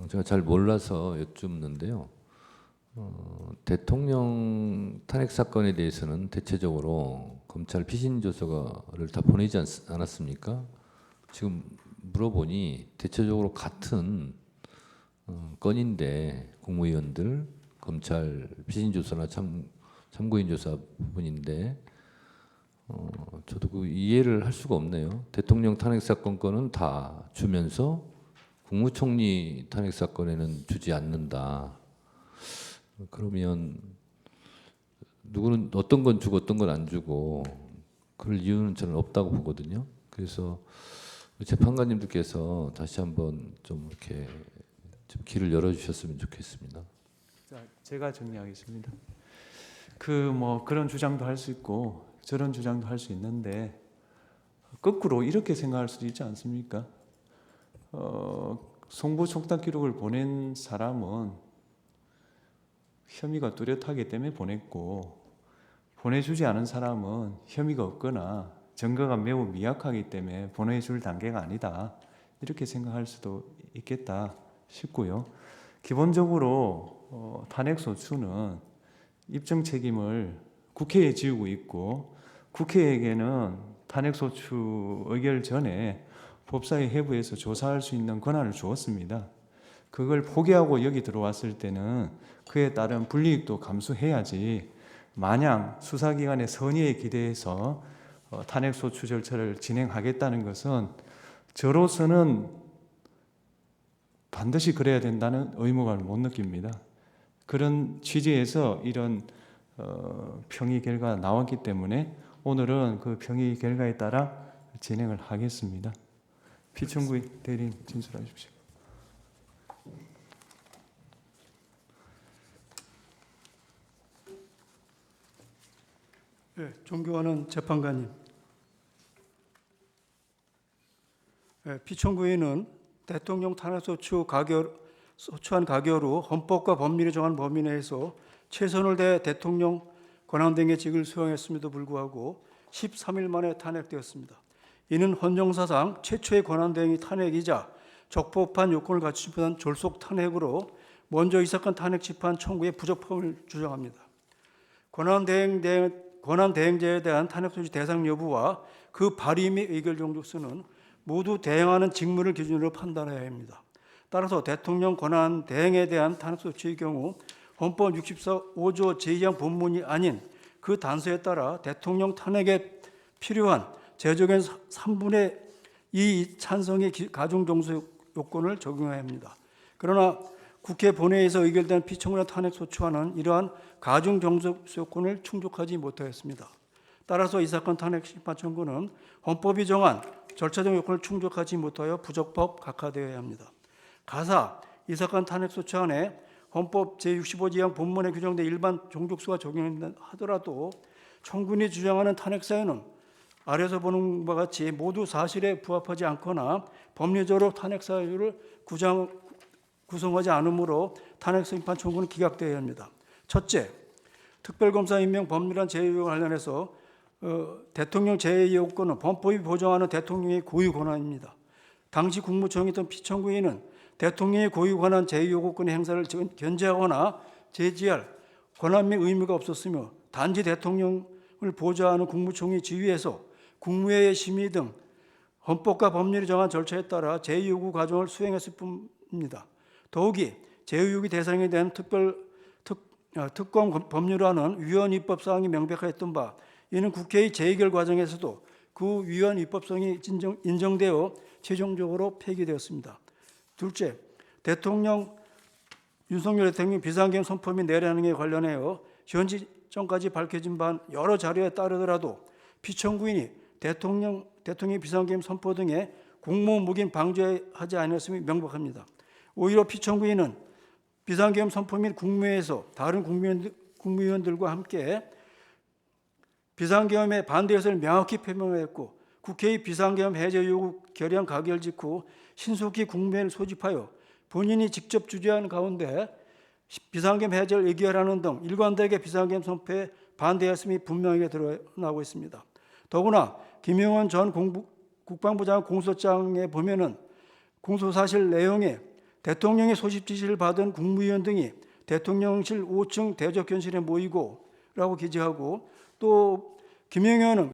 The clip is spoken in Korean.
제가 잘 몰라서 여쭙는데요. 대통령 탄핵 사건에 대해서는 대체적으로 검찰 피신 조서를 다 보내지 않았습니까? 지금 물어보니 대체적으로 같은 건인데 국무위원들, 검찰 피신 조서나 참고인 조사 부분인데 저도 그 이해를 할 수가 없네요. 대통령 탄핵 사건 건은 다 주면서 국무총리 탄핵 사건에는 주지 않는다. 그러면 누구는 어떤 건 주고 어떤 건 안 주고 그럴 이유는 저는 없다고 보거든요. 그래서 재판관님들께서 다시 한번 좀 이렇게 좀 길을 열어주셨으면 좋겠습니다. 자, 제가 정리하겠습니다. 그런 주장도 할 수 있고 저런 주장도 할 수 있는데 거꾸로 이렇게 생각할 수도 있지 않습니까? 송부 촉탁 기록을 보낸 사람은 혐의가 뚜렷하기 때문에 보냈고 보내주지 않은 사람은 혐의가 없거나 증거가 매우 미약하기 때문에 보내줄 단계가 아니다. 이렇게 생각할 수도 있겠다 싶고요. 기본적으로 탄핵소추는 입증 책임을 국회에 지우고 있고 국회에게는 탄핵소추 의결 전에 법사위 해부에서 조사할 수 있는 권한을 주었습니다. 그걸 포기하고 여기 들어왔을 때는 그에 따른 불이익도 감수해야지 마냥 수사기관의 선의에 기대해서 탄핵소추 절차를 진행하겠다는 것은 저로서는 반드시 그래야 된다는 의무감을 못 느낍니다. 그런 취지에서 이런 평의 결과가 나왔기 때문에 오늘은 그 평의 결과에 따라 진행을 하겠습니다. 피청구 대리인 진술해 주십시오. 네, 존경하는 재판관님, 피청구인은 대통령 탄핵소추 소추안 가결 후 헌법과 법률이 정한 범위 내에서 최선을 다해 대통령 권한대행의 직을 수행했음에도 불구하고 13일 만에 탄핵되었습니다. 이는 헌정사상 최초의 권한대행이 탄핵이자 적법한 요건을 갖추지 못한 졸속 탄핵으로 먼저 이 사건 탄핵 집행 청구의 부적법을 주장합니다. 권한대행자에 대한 탄핵소추 대상 여부와 그 발의 및 의결 종족수는 모두 대행하는 직무를 기준으로 판단해야 합니다. 따라서 대통령 권한대행에 대한 탄핵소추의 경우 헌법 65조 제2항 본문이 아닌 그 단서에 따라 대통령 탄핵에 필요한 제적인 3분의 2 찬성의 가중정수 요건을 적용해야 합니다. 그러나 국회 본회의에서 의결된 피청구나 탄핵소추안은 이러한 가중정수 요건을 충족하지 못하였습니다. 따라서 이 사건 탄핵 심판 청구는 헌법이 정한 절차적 요건을 충족하지 못하여 부적법 각하되어야 합니다. 가사 이 사건 탄핵소추안에 헌법 제65조항 본문에 규정된 일반 종족수가 적용된다 하더라도 청구인이 주장하는 탄핵 사유는 아래서 보는 바와 같이 모두 사실에 부합하지 않거나 법리적으로 탄핵 사유를 구성하지 않으므로 탄핵 심판 청구는 기각되어야 합니다. 첫째, 특별검사 임명 법률안 제외와 관련해서 대통령 제외 요건은 헌법이 보장하는 대통령의 고유 권한입니다. 당시 국무총리였던 피청구인은 대통령의 고유 권한 제외 요건의 행사를 견제하거나 제지할 권한 및 의무가 없었으며 단지 대통령을 보좌하는 국무총리 지위에서 국무회의 심의 등 헌법과 법률이 정한 절차에 따라 제의요구 과정을 수행했을 뿐입니다. 더욱이 제의요구 대상에 대한 특권 법률안은 위헌 입법사항이 명백했던 바 이는 국회의 재의결 과정에서도 그 위헌 입법성이 인정되어 최종적으로 폐기되었습니다. 둘째, 윤석열 대통령 비상계엄 선포 및 내란행위에 관련하여 현지 전까지 밝혀진 바 여러 자료에 따르더라도 피청구인이 대통령 비상계엄 선포 등의 공무 무긴 방조하지 않았음이 명백합니다. 오히려 피청구인은 비상계엄 선포 및 국무회에서 다른 국무위원들과 함께 비상계엄에 반대 의사를 명확히 표명했고 국회의 비상계엄 해제 요구 결의안 가결 직후 신속히 국무회를 소집하여 본인이 직접 주재하는 가운데 비상계엄 해제를 의결하는 등 일관되게 비상계엄 선포에 반대했음이 분명하게 드러나고 있습니다. 더구나 김용원 전 국방부 장관 공소장에 보면은 공소사실 내용에 대통령의 소집 지시를 받은 국무위원 등이 대통령실 5층 대적견실에 모이고 라고 기재하고 또 김영현은